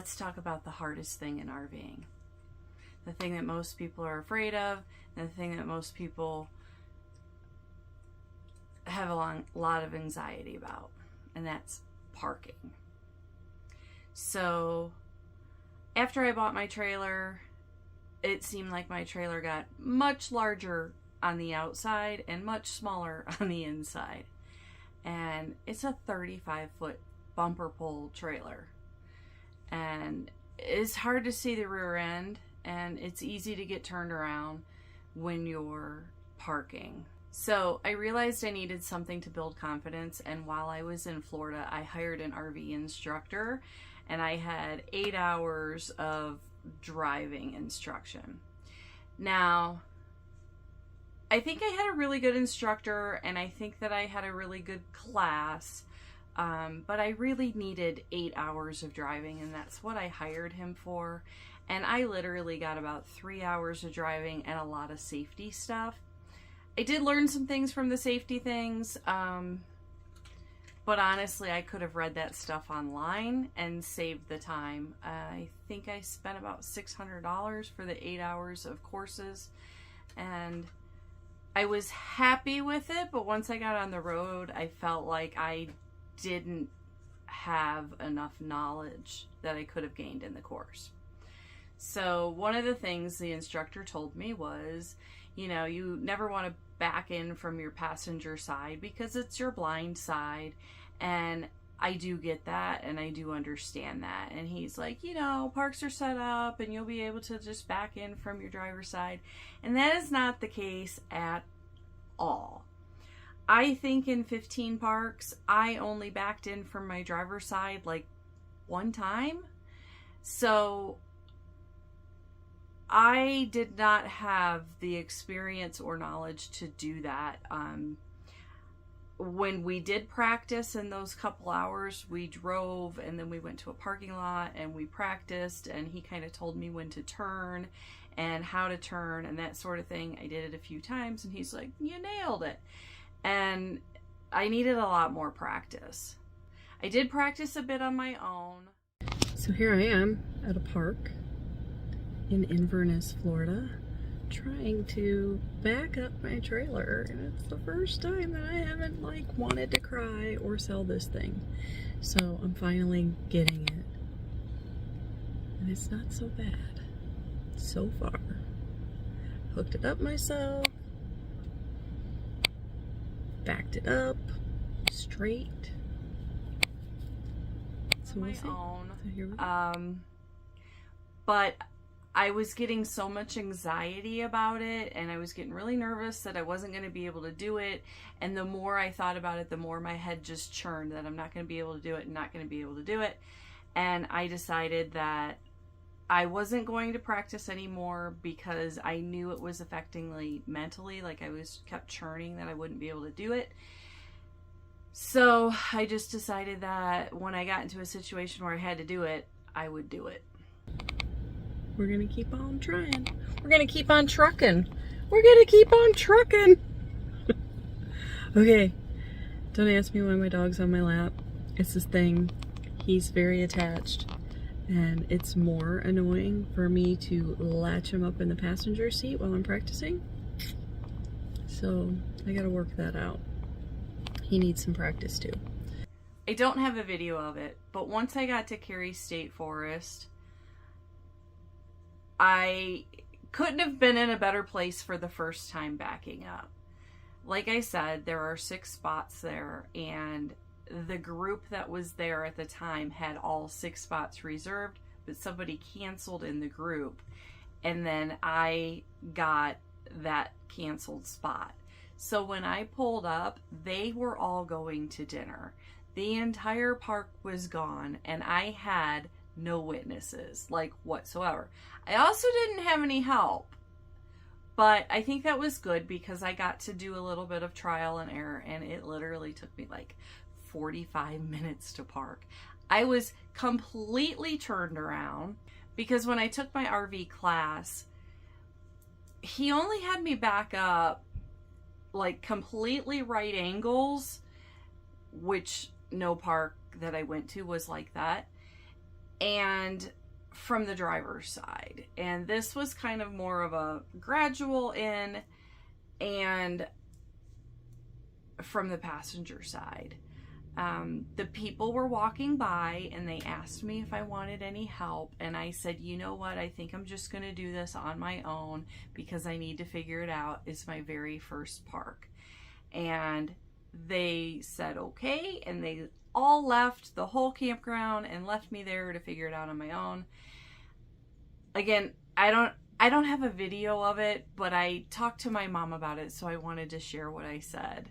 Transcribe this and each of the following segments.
let's talk about the hardest thing in RVing. The thing that most people are afraid of, and the thing that most people have a lot of anxiety about, and that's parking. So after I bought my trailer, it seemed like my trailer got much larger on the outside and much smaller on the inside. And it's a 35-foot bumper pull trailer. And it's hard to see the rear end, and it's easy to get turned around when you're parking. So I realized I needed something to build confidence, and while I was in Florida, I hired an RV instructor, and I had 8 hours of driving instruction. Now, I think I had a really good instructor, and I think that I had a really good class, but I really needed 8 hours of driving, and that's what I hired him for. And I literally got about 3 hours of driving and a lot of safety stuff. I did learn some things from the safety things, but honestly, I could have read that stuff online and saved the time. I think I spent about $600 for the 8 hours of courses, and I was happy with it, but once I got on the road, I felt like I didn't have enough knowledge that I could have gained in the course. So one of the things the instructor told me was, you know, you never want to back in from your passenger side because it's your blind side. And I do get that, and I do understand that. And he's like, you know, parks are set up and you'll be able to just back in from your driver's side. And that is not the case at all. I think in 15 parks, I only backed in from my driver's side like one time. So I did not have the experience or knowledge to do that. When we did practice in those couple hours, we drove and then we went to a parking lot and we practiced, and he kind of told me when to turn and how to turn and that sort of thing. I did it a few times and he's like, you nailed it. And I needed a lot more practice. I did practice a bit on my own. So here I am at a park in Inverness, Florida, trying to back up my trailer, and it's the first time that I haven't like wanted to cry or sell this thing. So I'm finally getting it, and it's not so bad so far. Hooked it up myself, backed it up straight. So we'll see. So here we go. But I was getting so much anxiety about it, and I was getting really nervous that I wasn't going to be able to do it. And the more I thought about it, the more my head just churned that I'm not going to be able to do it and not going to be able to do it. And I decided that I wasn't going to practice anymore because I knew it was affecting me mentally. Like I was kept churning that I wouldn't be able to do it. So I just decided that when I got into a situation where I had to do it, I would do it. We're gonna keep on trying. We're gonna keep on trucking. We're gonna keep on trucking. Okay, don't ask me why my dog's on my lap. It's this thing. He's very attached, and it's more annoying for me to latch him up in the passenger seat while I'm practicing. So I gotta work that out. He needs some practice too. I don't have a video of it, but once I got to Cary State Forest, I couldn't have been in a better place for the first time backing up. Like I said, there are 6 spots there, and the group that was there at the time had all 6 spots reserved, but somebody canceled in the group, and then I got that canceled spot. So when I pulled up, they were all going to dinner. The entire park was gone, and I had no witnesses, like whatsoever. I also didn't have any help, but I think that was good because I got to do a little bit of trial and error, and it literally took me like 45 minutes to park. I was completely turned around because when I took my RV class, he only had me back up like completely right angles, which no park that I went to was like that. and from the driver's side. And this was kind of more of a gradual in, and from the passenger side. The people were walking by and they asked me if I wanted any help, and I said, you know what, I think I'm just going to do this on my own because I need to figure it out. It's my very first park. And they said okay, and they all left the whole campground and left me there to figure it out on my own. Again, I don't have a video of it, but I talked to my mom about it, so I wanted to share what I said.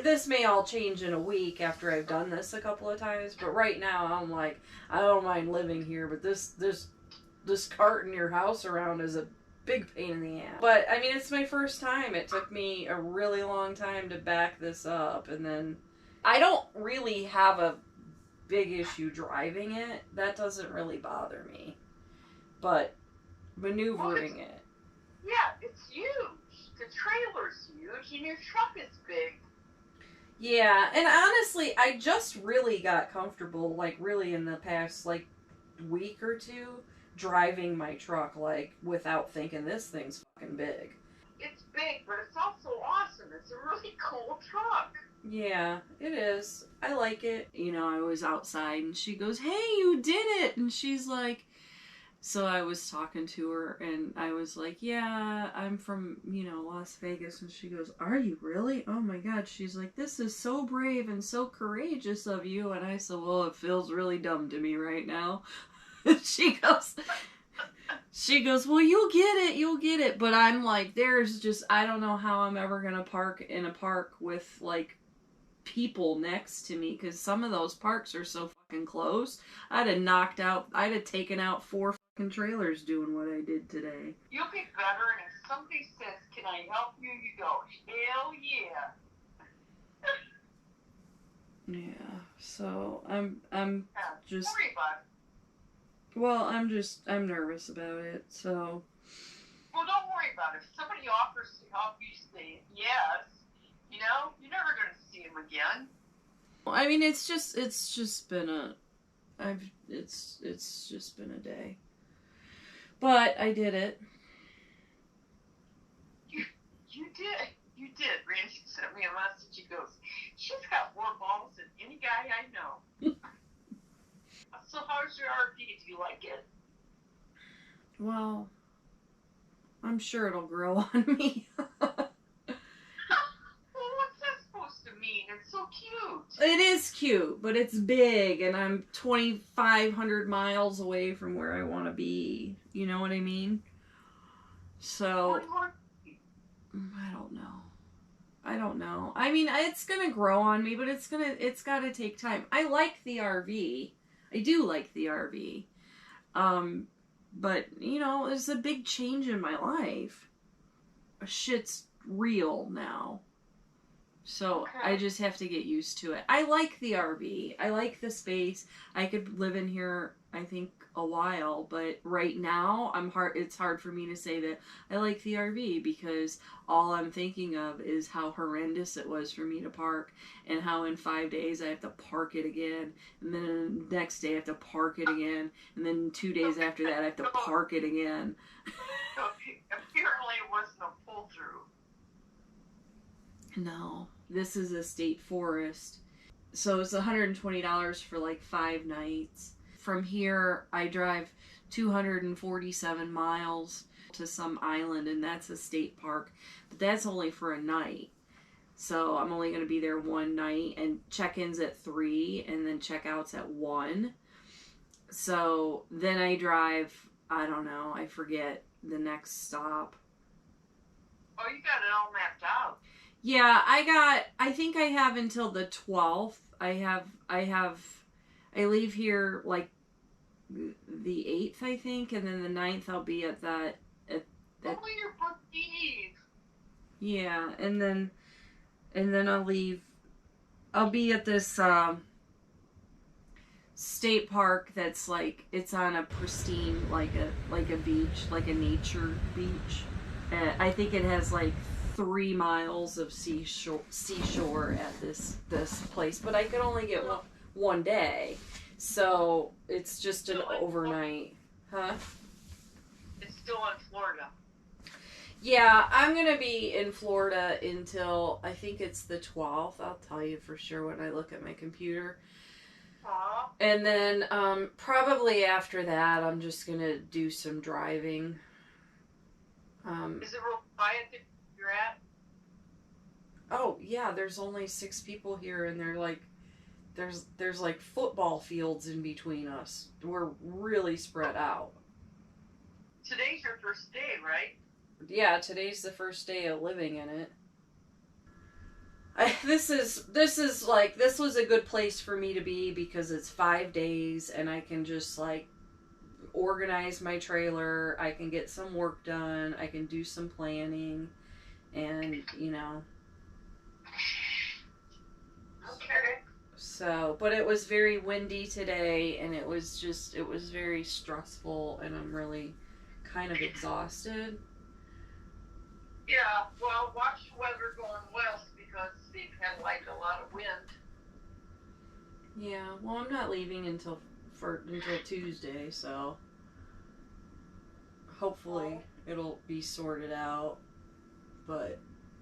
This may all change in a week after I've done this a couple of times, but right now I'm like, I don't mind living here, but this carting your house around is a big pain in the ass. But I mean, it's my first time. It took me a really long time to back this up, and then I don't really have a big issue driving it. That doesn't really bother me, but maneuvering it. Yeah, it's huge. The trailer's huge, and your truck is big. Yeah, and honestly, I just really got comfortable, like, really in the past, like, week or two, driving my truck, like, without thinking this thing's fucking big. It's big, but it's also awesome. It's a really cool truck. Yeah, it is. I like it. You know, I was outside, and she goes, hey, you did it! And she's like... So I was talking to her, and I was like, yeah, I'm from, you know, Las Vegas. And she goes, are you really? Oh my God. She's like, this is so brave and so courageous of you. And I said, well, it feels really dumb to me right now. she goes, well, you'll get it. But I'm like, there's just, I don't know how I'm ever going to park in a park with, like, people next to me, because some of those parks are so fucking close. I'd have taken out 4 fucking trailers doing what I did today. You'll be better, and if somebody says, can I help you, you go, hell yeah. Yeah, so I'm just... Don't worry about it. Well, I'm nervous about it, so... Well, don't worry about it. If somebody offers to help you, say yes. You know, you're never going to see him again. I mean, it's just been a day. But I did it. You did. Randy sent me a message. He goes, she's got more balls than any guy I know. So how's your RV? Do you like it? Well, I'm sure it'll grow on me. It's so cute. It is cute, but it's big, and I'm 2,500 miles away from where I want to be. You know what I mean? So, I don't know. I mean, it's gonna grow on me, but it's gotta take time. I like the RV. I do like the RV. But, you know, it's a big change in my life. Shit's real now. So okay. I just have to get used to it. I like the RV. I like the space. I could live in here, I think, a while. But right now, it's hard for me to say that I like the RV, because all I'm thinking of is how horrendous it was for me to park, and how in 5 days I have to park it again. And then the next day I have to park it again. And then 2 days after that I have to park it again. Apparently it wasn't a pull-through. No. This is a state forest. So it's $120 for like 5 nights. From here, I drive 247 miles to some island, and that's a state park. But that's only for a night. So I'm only going to be there 1 night, and check-in's at 3, and then check-out's at 1. So then I drive, I don't know, I forget the next stop. Oh, you got it all mapped out. Yeah, I think I have until the 12th. I leave here like the 8th, I think, and then the 9th I'll be at that. Your Eve. Yeah, and then I'll leave. I'll be at this state park that's like, it's on a pristine, like a beach, like a nature beach. I think it has like 3 miles of seashore at this place, but I could only get one day. So it's just an overnight. Huh? It's still in Florida. Yeah, I'm going to be in Florida until I think it's the 12th. I'll tell you for sure when I look at my computer. Aww. And then probably after that, I'm just going to do some driving. Is it real quiet that you're at? Oh, yeah, there's only 6 people here, and they're like, there's like football fields in between us. We're really spread out. Today's your first day, right? Yeah, today's the first day of living in it. This was a good place for me to be because it's 5 days and I can just like organize my trailer. I can get some work done. I can do some planning, and you know. Okay. So, but it was very windy today, and it was very stressful, and I'm really kind of exhausted. Yeah, well, watch the weather going west because they've had like a lot of wind. Yeah, well, I'm not leaving until Tuesday, so hopefully it'll be sorted out. But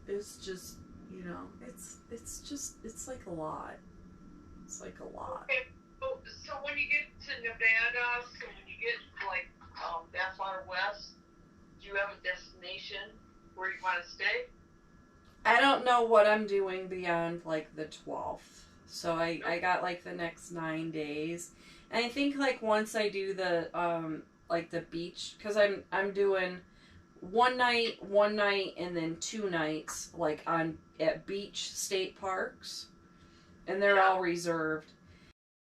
it's just, you know, it's like a lot. It's like a lot. Okay, so when you get to Nevada, so when you get like that far west, do you have a destination where you want to stay? I don't know what I'm doing beyond like the 12th. So I got like the next 9 days. And I think like once I do the like the beach, because I'm doing one night, and then 2 nights like at beach state parks, and they're all reserved.